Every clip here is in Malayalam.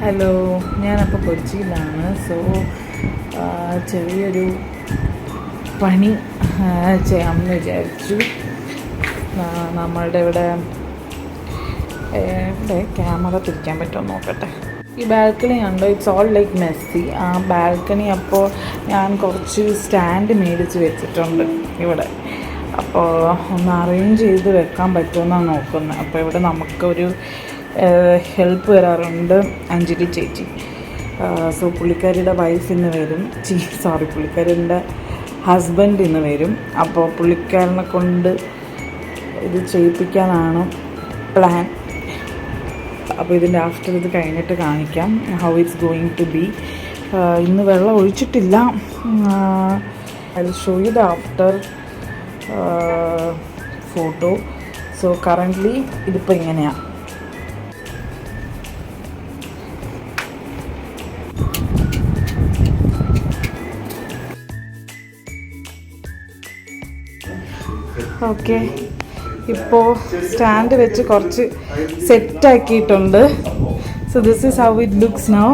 ഹലോ, ഞാനപ്പോൾ കൊച്ചിയിലാണ്. സോ ചെറിയൊരു പണി ചെയ്യാമെന്ന് വിചാരിച്ചു. നമ്മളുടെ ഇവിടെ ക്യാമറ തിരിക്കാൻ പറ്റുമോ നോക്കട്ടെ. ഈ ബാൽക്കണി ഉണ്ടോ, ഇറ്റ്സ് ഓൾ ലൈക്ക് മെസ്സി. ആ ബാൽക്കണി അപ്പോൾ ഞാൻ കുറച്ച് സ്റ്റാൻഡ് മേടിച്ച് വെച്ചിട്ടുണ്ട് ഇവിടെ. അപ്പോൾ ഒന്ന് അറേഞ്ച് ചെയ്ത് വെക്കാൻ പറ്റുമെന്നാണ് നോക്കുന്നത്. അപ്പോൾ ഇവിടെ നമുക്കൊരു ഹെൽപ്പ് വരാറുണ്ട്, അഞ്ജലി ചേച്ചി. സോ പുള്ളിക്കാരിയുടെ വൈഫ് ഇന്ന് വരും, പുള്ളിക്കാരിൻ്റെ ഹസ്ബൻഡ് ഇന്ന് വരും. അപ്പോൾ പുള്ളിക്കാരനെ കൊണ്ട് ഇത് ചെയ്യിപ്പിക്കാനാണ് പ്ലാൻ. അപ്പോൾ ഇതിൻ്റെ ആഫ്റ്റർ ഇത് കഴിഞ്ഞിട്ട് കാണിക്കാം how it's going to be. ഇന്ന് വെള്ളം ഒഴിച്ചിട്ടില്ല. I will show you the after photo. So currently ഇതിപ്പോൾ ഇങ്ങനെയാണ്. ഓക്കെ, ഇപ്പോൾ സ്റ്റാൻഡ് വെച്ച് കുറച്ച് സെറ്റാക്കിയിട്ടുണ്ട്. So this is how it looks now.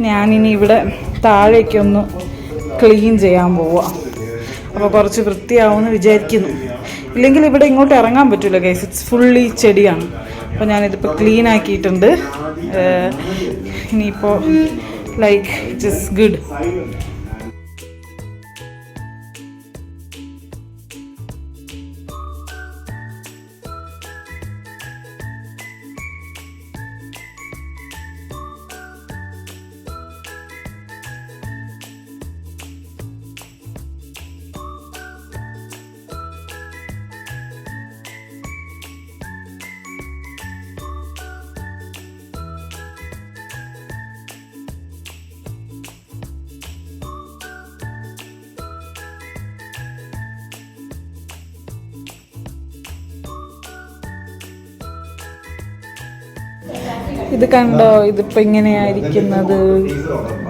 ഞാനിനി ഇവിടെ താഴേക്കൊന്ന് ക്ലീൻ ചെയ്യാൻ പോവാം. അപ്പോൾ കുറച്ച് വൃത്തിയാവുമെന്ന് വിചാരിക്കുന്നു. ഇല്ലെങ്കിൽ ഇവിടെ ഇങ്ങോട്ട് ഇറങ്ങാൻ പറ്റില്ല ഗൈസ്, ഇറ്റ്സ് ഫുള്ളി ചെടിയാണ്. അപ്പോൾ ഞാനിതിപ്പോൾ ക്ലീൻ ആക്കിയിട്ടുണ്ട്. ഇനിയിപ്പോൾ ലൈക്ക് ഇറ്റ് ഈസ് ഗുഡ്. ഇത് കണ്ടോ, ഇതിപ്പോൾ ഇങ്ങനെയായിരിക്കുന്നത്.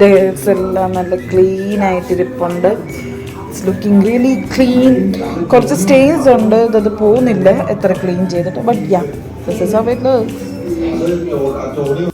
ഡേറ്റ്സ് എല്ലാം നല്ല ക്ലീൻ ആയിട്ടിരിപ്പുണ്ട്. It's looking really clean. കുറച്ച് സ്റ്റെയിൻസ് ഉണ്ട്, ഇതത് പോകുന്നില്ല എത്ര ക്ലീൻ ചെയ്തിട്ട്. But yeah, this is how it looks.